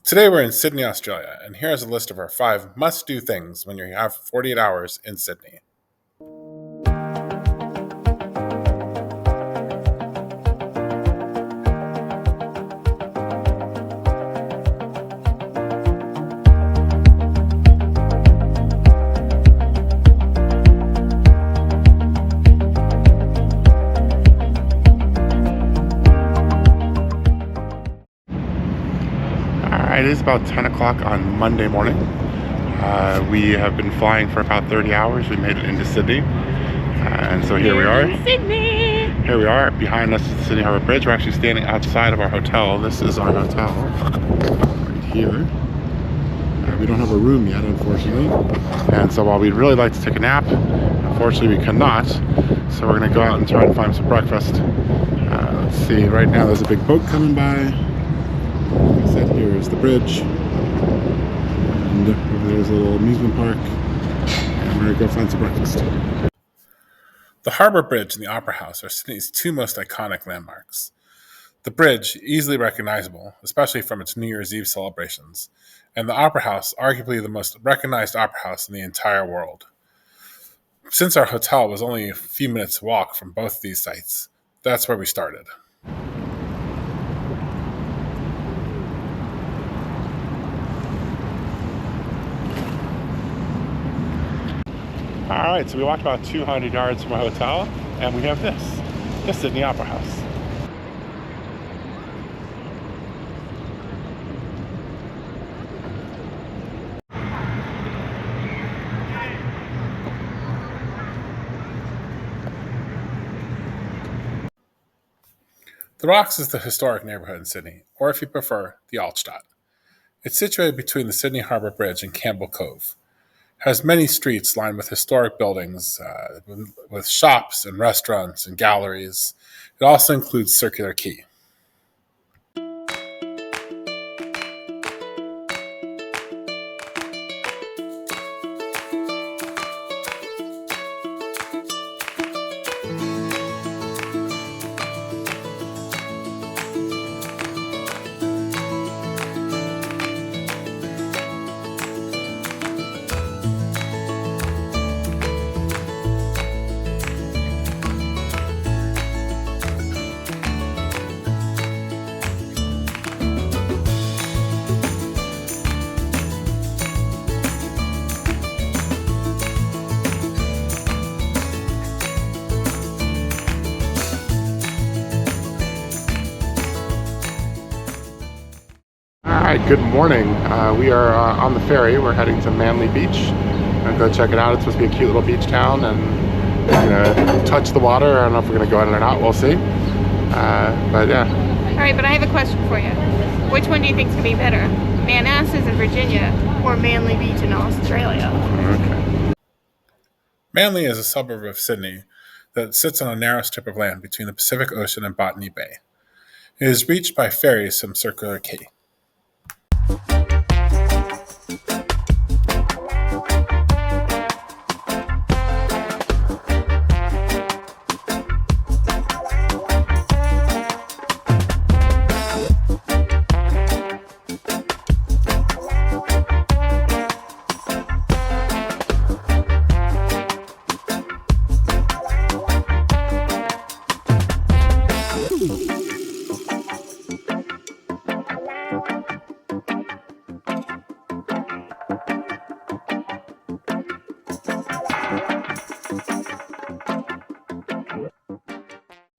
Today we're in Sydney, Australia, and here's a list of our 5 must-do things when you have 48 hours in Sydney. Alright, it is about 10 o'clock on Monday morning. We have been flying for about 30 hours. We made it into Sydney. And so here we are. Sydney! Here we are. Behind us is the Sydney Harbour Bridge. We're actually standing outside of our hotel. This is our hotel right here. We don't have a room yet, unfortunately. And so while we'd really like to take a nap, unfortunately we cannot. So we're going to go out and try and find some breakfast. Let's see. Right now there's a big boat coming by. Like I said, here is the bridge. And over there's a little amusement park. And we're going to go find some breakfast. The Harbour Bridge and the Opera House are Sydney's 2 most iconic landmarks. The bridge, easily recognizable, especially from its New Year's Eve celebrations, and the Opera House, arguably the most recognized opera house in the entire world. Since our hotel was only a few minutes walk from both these sites, that's where we started. Alright, so we walked about 200 yards from our hotel, and we have this, the Sydney Opera House. The Rocks is the historic neighborhood in Sydney, or if you prefer, the Altstadt. It's situated between the Sydney Harbour Bridge and Campbell Cove. It has many streets lined with historic buildings, with shops and restaurants and galleries. It also includes Circular Quay. Alright, good morning. We are on the ferry. We're heading to Manly Beach. I'm going to check it out. It's supposed to be a cute little beach town, and we're going to touch the water. I don't know if we're going to go in it or not. We'll see. But yeah. Alright, but I have a question for you. Which one do you think is going to be better? Manassas in Virginia or Manly Beach in Australia? Okay. Manly is a suburb of Sydney that sits on a narrow strip of land between the Pacific Ocean and Botany Bay. It is reached by ferries from Circular Quay.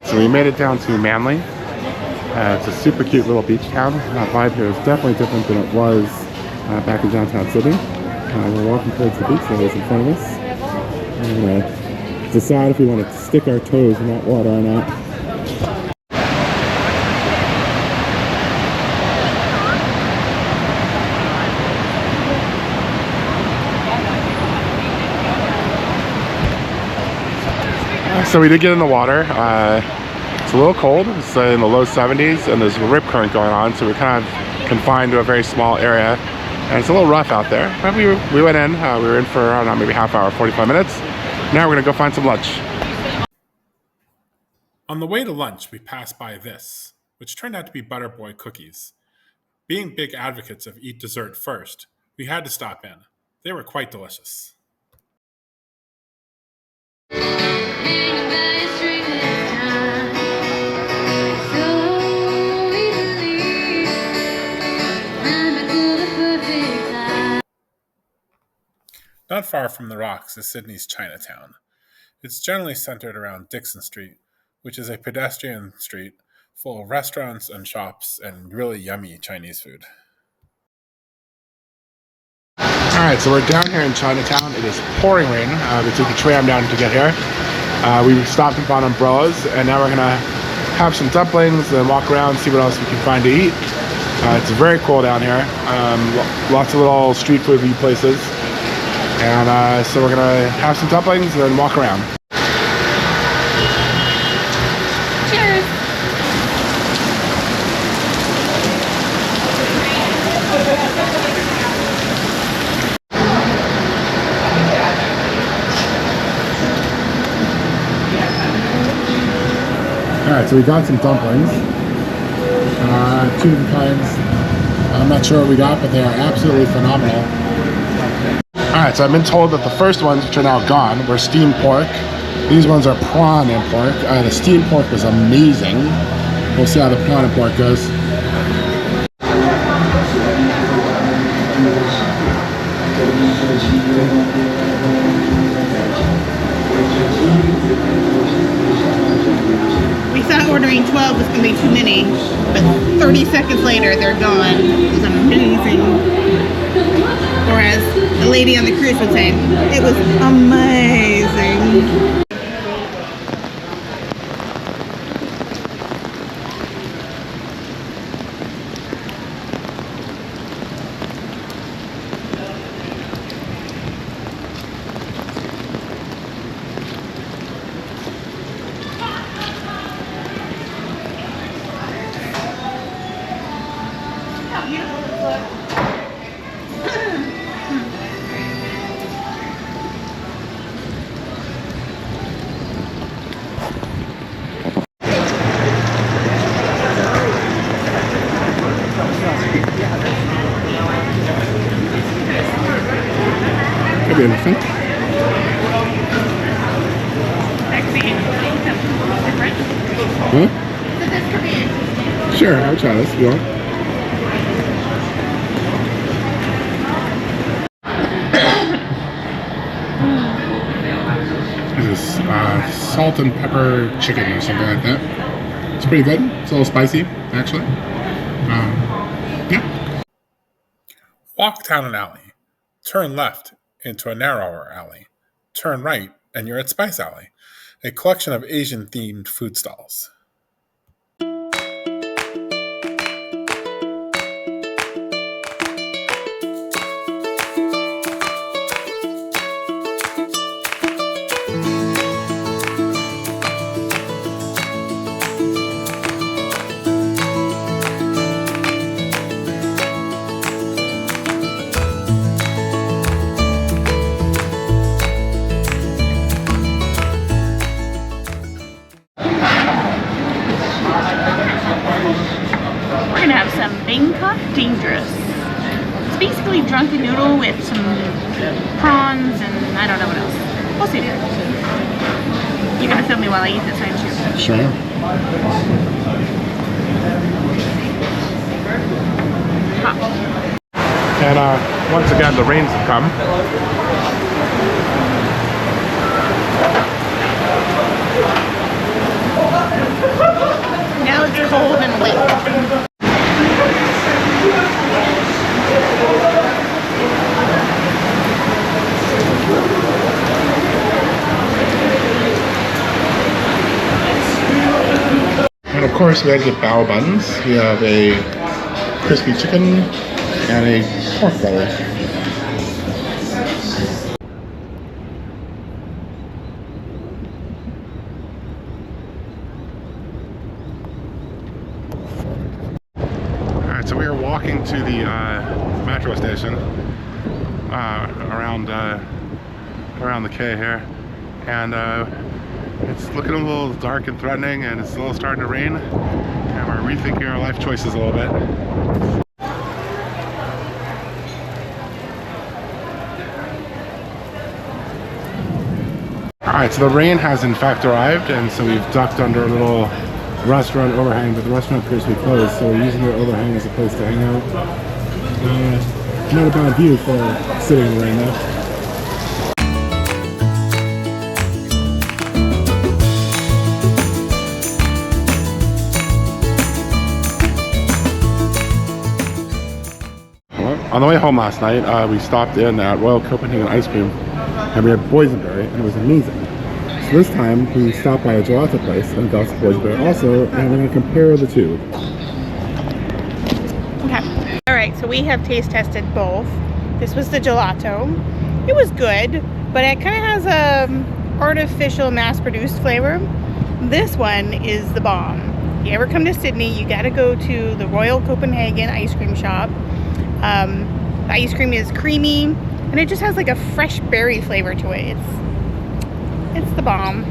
So we made it down to Manly. It's a super cute little beach town. Vibe here is definitely different than it was back in downtown Sydney. We're walking towards the beach that is in front of us. And decide if we want to stick our toes in that water or not. So we did get in the water. It's a little cold. It's in the low 70s, and there's a rip current going on, so we're kind of confined to a very small area. And it's a little rough out there. But we went in. We were in for, I don't know, maybe half hour, 45 minutes. Now we're going to go find some lunch. On the way to lunch, we passed by this, which turned out to be Butterboy cookies. Being big advocates of eat dessert first, we had to stop in. They were quite delicious. Not far from the Rocks is Sydney's Chinatown. It's generally centered around Dixon Street, which is a pedestrian street full of restaurants and shops and really yummy Chinese food. Alright, so we're down here in Chinatown. It is pouring rain. We took the tram down to get here. We stopped and bought umbrellas, and now we're going to have some dumplings and walk around, see what else we can find to eat. It's very cool down here. Lots of little street food places. And so we're going to have some dumplings and then walk around. Cheers! Alright, so we got some dumplings. Two different kinds. I'm not sure what we got, but they are absolutely phenomenal. Alright, so I've been told that the first ones, which are now gone, were steamed pork. These ones are prawn and pork. The steamed pork was amazing. We'll see how the prawn and pork goes. We thought ordering 12 was going to be too many, but 30 seconds later, they're gone. It was amazing. Or as the lady on the cruise would say, it was amazing. Could be interesting. Huh? Sure, I'll try this if you want. This is salt and pepper chicken or something like that. It's pretty good. It's a little spicy, actually. Yeah. Walk down an alley. Turn left into a narrower alley. Turn right, and you're at Spice Alley, a collection of Asian-themed food stalls. We're gonna have some Bangkok Dangerous. It's basically drunken noodle with some prawns and I don't know what else. We'll see. You're gonna film me while I eat this, aren't you? Sure. And once again, the rains have come. Now it's cold and wet. And of course, we had to get bao buns. We have a crispy chicken and a pork belly. Alright, so we are walking to the metro station around the quay here, and it's looking a little dark and threatening, and it's a little starting to rain, and we're rethinking our life choices a little bit. Alright, so the rain has in fact arrived, and so we've ducked under a little restaurant overhang, but the restaurant appears to be closed, so we're using the overhang as a place to hang out. Not a bad view for sitting in the rain though. On the way home last night, we stopped in at Royal Copenhagen Ice Cream, and we had boysenberry, and it was amazing. So this time, we stopped by a gelato place and got some boysenberry also, and we're going to compare the two. Okay. All right, so we have taste tested both. This was the gelato. It was good, but it kind of has a artificial mass-produced flavor. This one is the bomb. If you ever come to Sydney, you got to go to the Royal Copenhagen ice cream shop. The ice cream is creamy, and it just has like a fresh berry flavor to it. It's the bomb.